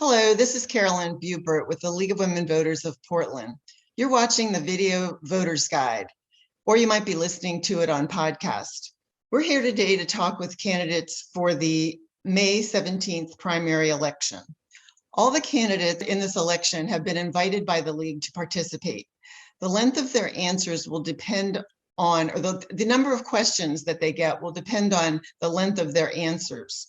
Hello, this is Carolyn Bubert with the League of Women Voters of Portland. You're watching the video Voter's Guide, or you might be listening to it on podcast. We're here today to talk with candidates for the May 17th primary election. All the candidates in this election have been invited by the League to participate. The length of their answers will depend on, or the number of questions that they get will depend on the length of their answers.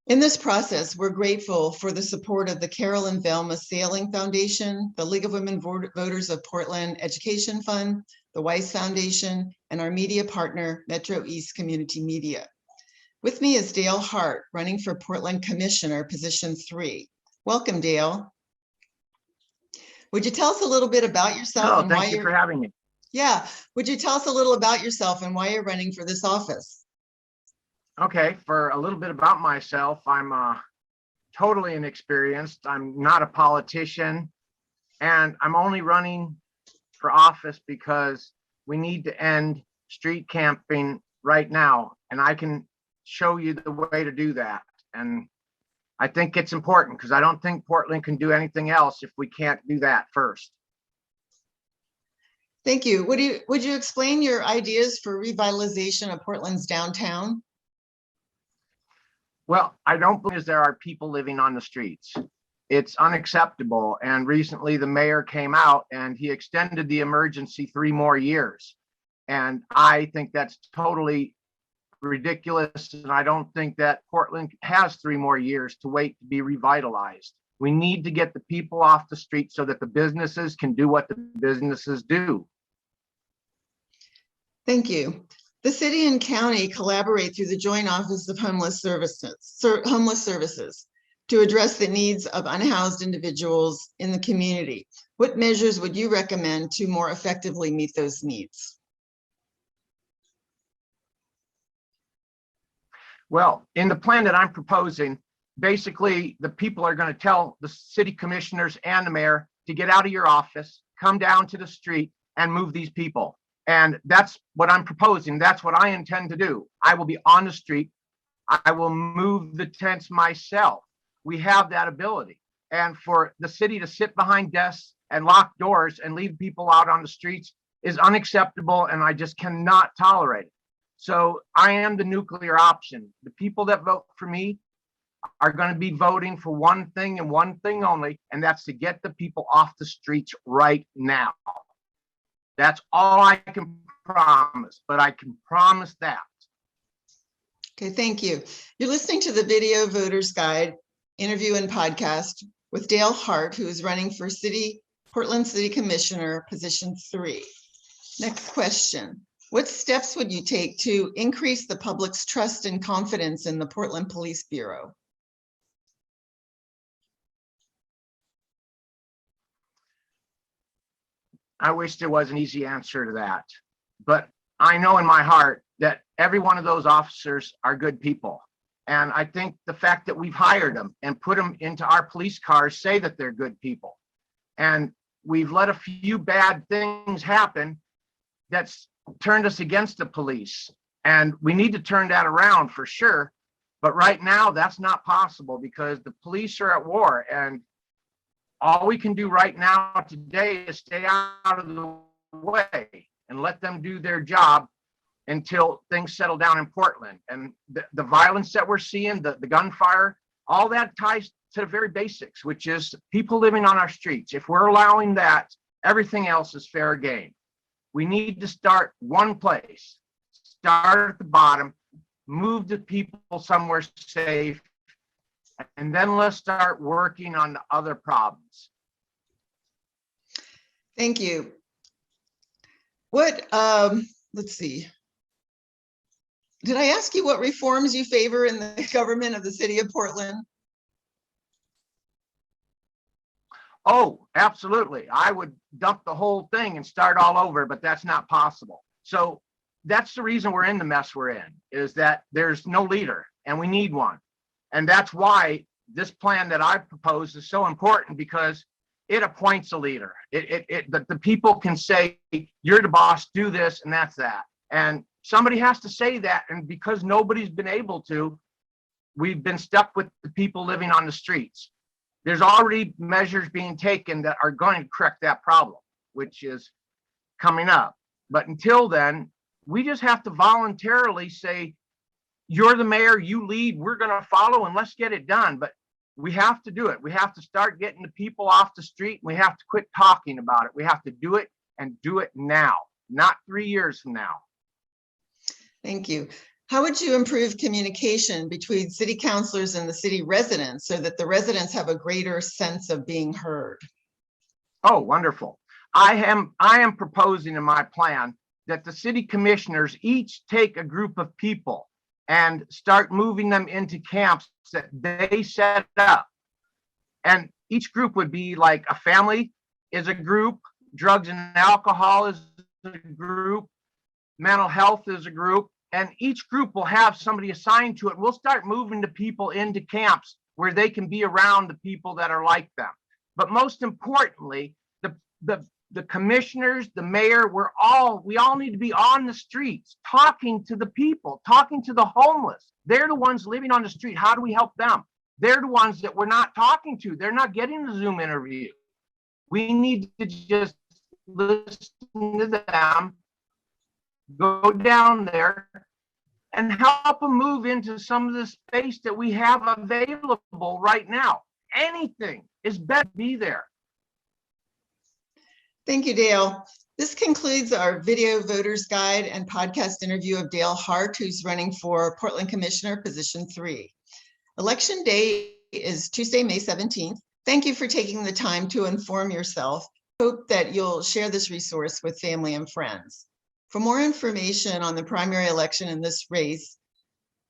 In this process, we're grateful for the support of the Carol and Velma Sailing Foundation, the League of Women Voters of Portland Education Fund, the Weiss Foundation, and our media partner, Metro East Community Media. With me is Dale Hardt, running for Portland Commissioner, position 3. Welcome, Dale. Would you tell us a little bit about yourself? Hello, thank you for having me. Yeah, would you tell us a little about yourself and why you're running for this office? Okay, for a little bit about myself, I'm totally inexperienced. I'm not a politician, and I'm only running for office because we need to end street camping right now, and I can show you the way to do that. And I think it's important because I don't think Portland can do anything else if we can't do that first. Thank you. Would you explain your ideas for revitalization of Portland's downtown? Well, I don't believe there are people living on the streets. It's unacceptable. And recently the mayor came out and he extended the emergency 3 more years. And I think that's totally ridiculous. And I don't think that Portland has 3 more years to wait to be revitalized. We need to get the people off the street so that the businesses can do what the businesses do. Thank you. The city and county collaborate through the Joint Office of Homeless Services to address the needs of unhoused individuals in the community. What measures would you recommend to more effectively meet those needs? Well, in the plan that I'm proposing, basically the people are going to tell the city commissioners and the mayor to get out of your office, come down to the street and move these people. And that's what I'm proposing. That's what I intend to do. I will be on the street. I will move the tents myself. We have that ability. And for the city to sit behind desks and lock doors and leave people out on the streets is unacceptable, and I just cannot tolerate it. So I am the nuclear option. The people that vote for me are going to be voting for one thing and one thing only, and that's to get the people off the streets right now. That's all I can promise, but I can promise that. Okay, thank you. You're listening to the Video Voter's Guide interview and podcast with Dale Hardt, who is running for Portland City Commissioner, position 3. Next question. What steps would you take to increase the public's trust and confidence in the Portland Police Bureau? I wish there was an easy answer to that, but I know in my heart that every one of those officers are good people. And I think the fact that we've hired them and put them into our police cars say that they're good people. And we've let a few bad things happen that's turned us against the police. And we need to turn that around for sure. But right now that's not possible because the police are at war, and all we can do right now today is stay out of the way and let them do their job until things settle down in Portland. And the violence that we're seeing, the gunfire, all that ties to the very basics, which is people living on our streets. If we're allowing that, everything else is fair game. We need to start one place, start at the bottom, move the people somewhere safe, and then let's start working on the other problems. Thank you. Let's see. Did I ask you what reforms you favor in the government of the city of Portland? Oh, absolutely. I would dump the whole thing and start all over, but that's not possible. So that's the reason we're in the mess we're in, is that there's no leader and we need one. And that's why this plan that I propose is so important, because it appoints a leader. The people can say, you're the boss, do this, and that's that. And somebody has to say that. And because nobody's been able to, we've been stuck with the people living on the streets. there's already measures being taken that are going to correct that problem, which is coming up. But until then, we just have to voluntarily say, you're the mayor, you lead, we're going to follow, and let's get it done. But we have to do it. We have to start getting the people off the street. We have to quit talking about it. We have to do it, and do it now, not 3 years from now. Thank you. How would you improve communication between city councilors and the city residents so that the residents have a greater sense of being heard? Oh, wonderful. I am proposing in my plan that the city commissioners each take a group of people and start moving them into camps that they set up. And each group would be like a family is a group, drugs and alcohol is a group, mental health is a group, and each group will have somebody assigned to it. We'll start moving the people into camps where they can be around the people that are like them. But most importantly, the commissioners, the mayor, we all need to be on the streets, talking to the people, talking to the homeless. They're the ones living on the street. How do we help them? They're the ones that we're not talking to. They're not getting the Zoom interview. We need to just listen to them, go down there, and help them move into some of the space that we have available right now. Anything is better to be there. Thank you, Dale. This concludes our video voters guide and podcast interview of Dale Hardt, who's running for Portland Commissioner, position 3. Election day is Tuesday, May 17th. Thank you for taking the time to inform yourself. Hope that you'll share this resource with family and friends. For more information on the primary election in this race,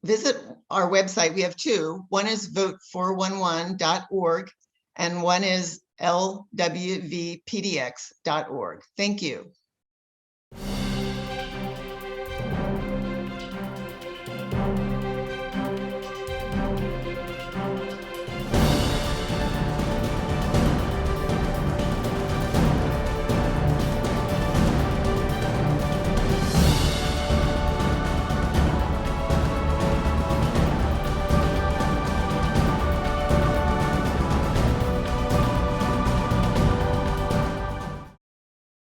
visit our website. We have two. One is vote411.org and one is lwvpdx.org. Thank you.